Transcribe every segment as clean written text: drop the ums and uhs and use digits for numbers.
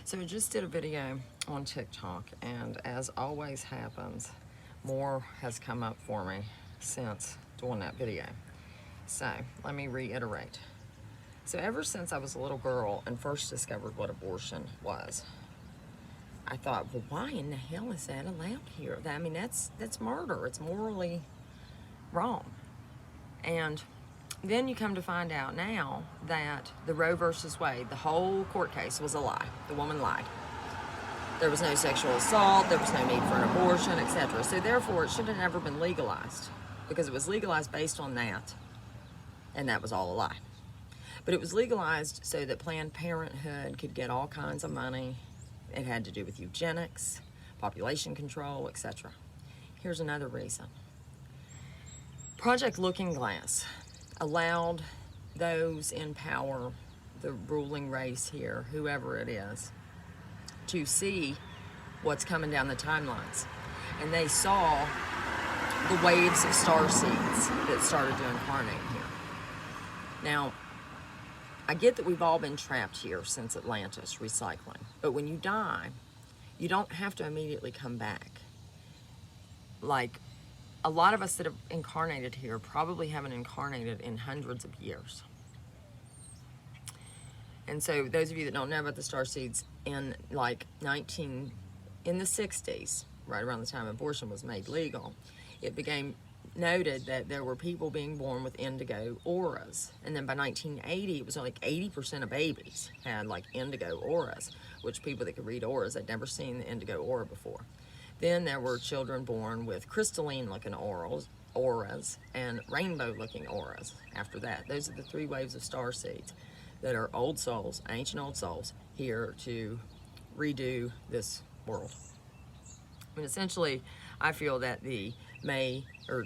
So I just did a video on TikTok, and as always happens, more has come up for me since doing that video. So let me reiterate. So ever since I was a little girl and first discovered what abortion was, I thought, well, why in the hell is that allowed here? I mean, that's murder. It's morally wrong. And then you come to find out now that the Roe versus Wade, the whole court case was a lie. The woman lied. There was no sexual assault, there was no need for an abortion, etc. So therefore, it should have never been legalized because it was legalized based on that, and that was all a lie. But it was legalized so that Planned Parenthood could get all kinds of money. It had to do with eugenics, population control, etc. Here's another reason. Project Looking Glass allowed those in power, the ruling race here, whoever it is, to see what's coming down the timelines. And they saw the waves of star seeds that started to incarnate here. Now, I get that we've all been trapped here since Atlantis, recycling. But when you die, you don't have to immediately come back. Like, a lot of us that have incarnated here probably haven't incarnated in hundreds of years. And so those of you that don't know about the star seeds, in like in the 60s, right around the time abortion was made legal, it became noted that there were people being born with indigo auras. And then by 1980, it was like 80% of babies had like indigo auras, which people that could read auras, they'd never seen the indigo aura before. Then there were children born with crystalline-looking auras and rainbow-looking auras after that. Those are the three waves of star seeds that are old souls, ancient old souls, here to redo this world. I mean, essentially, I feel that the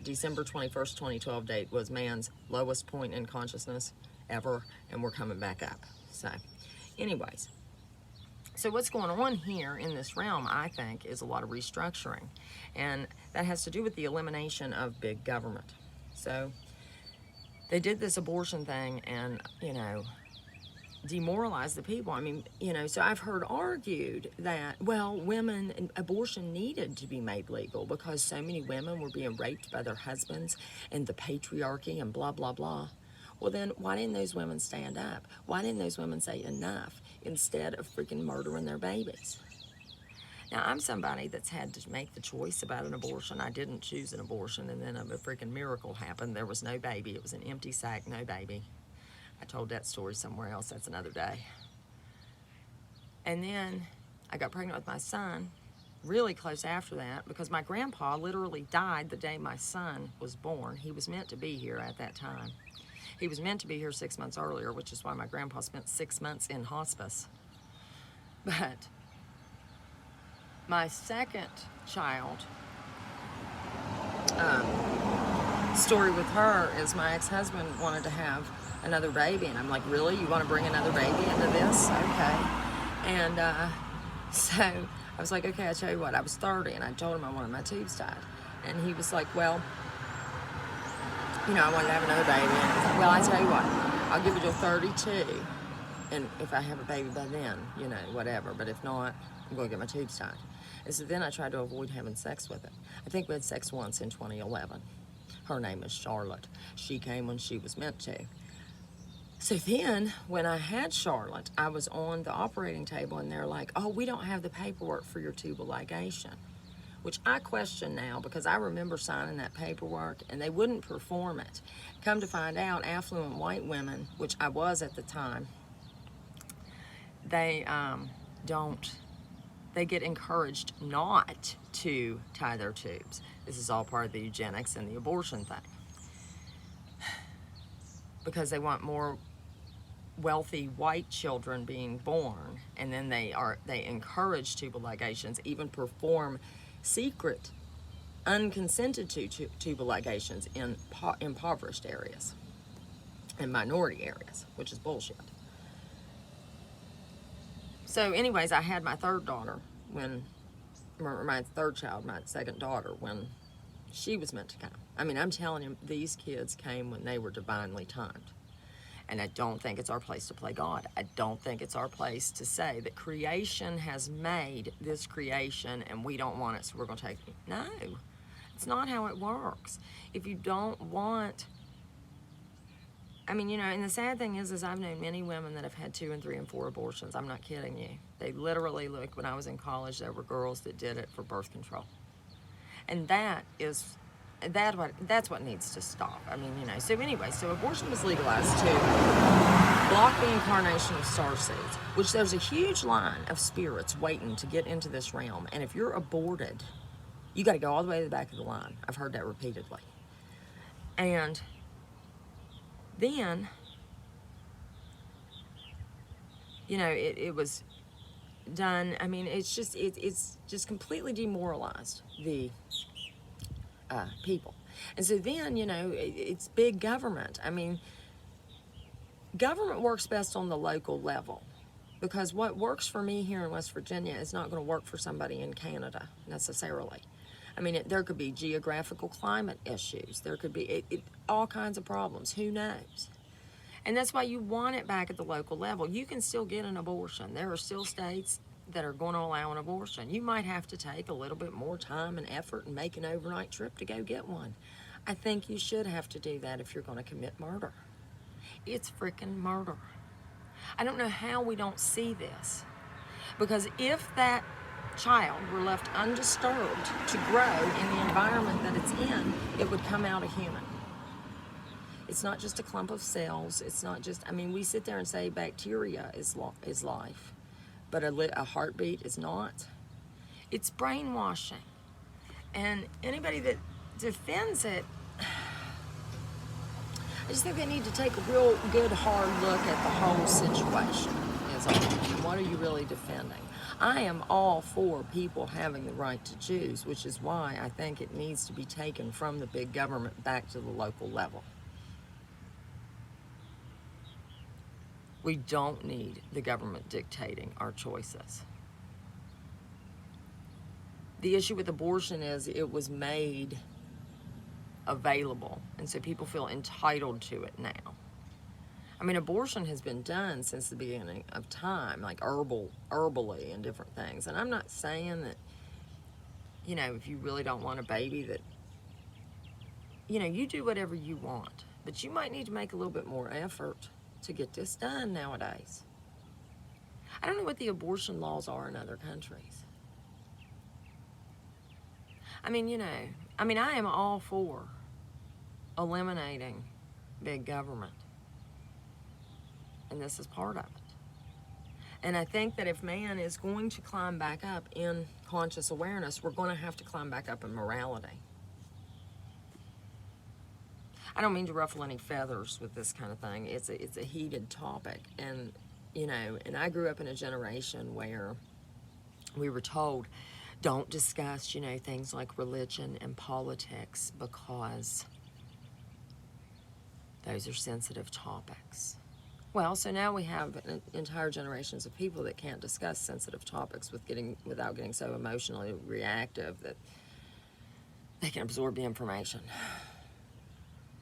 December 21st, 2012 date was man's lowest point in consciousness ever, and we're coming back up. So, anyways. So what's going on here in this realm, I think, is a lot of restructuring. And that has to do with the elimination of big government. So they did this abortion thing and, demoralized the people. I mean, so I've heard argued that, well, abortion needed to be made legal because so many women were being raped by their husbands and the patriarchy and blah, blah, blah. Well, then why didn't those women stand up? Why didn't those women say enough instead of freaking murdering their babies? Now, I'm somebody that's had to make the choice about an abortion. I didn't choose an abortion, and then a freaking miracle happened. There was no baby. It was an empty sac, no baby. I told that story somewhere else. That's another day. And then I got pregnant with my son really close after that because my grandpa literally died the day my son was born. He was meant to be here at that time. He was meant to be here 6 months earlier, which is why my grandpa spent 6 months in hospice. But my second child, story with her is my ex-husband wanted to have another baby. And I'm like, really? You want to bring another baby into this? Okay. And so I was like, okay, I'll tell you what. I was 30, and I told him I wanted my tubes tied. And he was like, well, I wanted to have another baby. And I was like, well, I tell you what, I'll give it till 32. And if I have a baby by then, whatever. But if not, I'm going to get my tubes tied. And so then I tried to avoid having sex with him. I think we had sex once in 2011. Her name is Charlotte. She came when she was meant to. So then, when I had Charlotte, I was on the operating table, and they're like, oh, we don't have the paperwork for your tubal ligation. Which I question now because I remember signing that paperwork and they wouldn't perform it. Come to find out, affluent white women, which I was at the time, they get encouraged not to tie their tubes. This is all part of the eugenics and the abortion thing. Because they want more wealthy white children being born, and then they encourage tubal ligations, even perform secret, unconsented tubal ligations in impoverished areas and minority areas, which is bullshit. So anyways, I had my third daughter my second daughter, when she was meant to come. I mean, I'm telling you, these kids came when they were divinely timed. And I don't think it's our place to play God. I don't think it's our place to say that creation has made this creation and we don't want it, so we're going to take it. No, it's not how it works. If you don't want, I mean, you know, and the sad thing is I've known many women that have had 2 and 3 and 4 abortions. I'm not kidding you. They literally looked, when I was in college, there were girls that did it for birth control. And that's what needs to stop. I mean, you know, so anyway, so abortion was legalized to block the incarnation of starseeds, which there's a huge line of spirits waiting to get into this realm. And if you're aborted, you got to go all the way to the back of the line. I've heard that repeatedly. And then, you know, it was done. I mean, it's just completely demoralized the people. And so then, you know, it's big government. I mean, government works best on the local level, because what works for me here in West Virginia is not going to work for somebody in Canada necessarily. I mean, there could be geographical climate issues. There could be all kinds of problems. Who knows? And that's why you want it back at the local level. You can still get an abortion. There are still states that are going to allow an abortion. You might have to take a little bit more time and effort and make an overnight trip to go get one. I think you should have to do that if you're going to commit murder. It's freaking murder. I don't know how we don't see this. Because if that child were left undisturbed to grow in the environment that it's in, it would come out a human. It's not just a clump of cells. It's not just, I mean, we sit there and say bacteria is life, but a heartbeat is not. It's brainwashing. And anybody that defends it, I just think they need to take a real good hard look at the whole situation. And what are you really defending? I am all for people having the right to choose, which is why I think it needs to be taken from the big government back to the local level. We don't need the government dictating our choices. The issue with abortion is it was made available, and so people feel entitled to it now. I mean, abortion has been done since the beginning of time, like herbally and different things. And I'm not saying that, you know, if you really don't want a baby, that, you know, you do whatever you want, but you might need to make a little bit more effort to get this done nowadays. I don't know what the abortion laws are in other countries. I mean, you know, I am all for eliminating big government. And this is part of it. And I think that if man is going to climb back up in conscious awareness, we're going to have to climb back up in morality. I don't mean to ruffle any feathers with this kind of thing. It's a heated topic. And, you know, and I grew up in a generation where we were told, don't discuss, you know, things like religion and politics because those are sensitive topics. Well, so now we have entire generations of people that can't discuss sensitive topics without getting so emotionally reactive that they can absorb the information.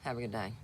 Have a good day.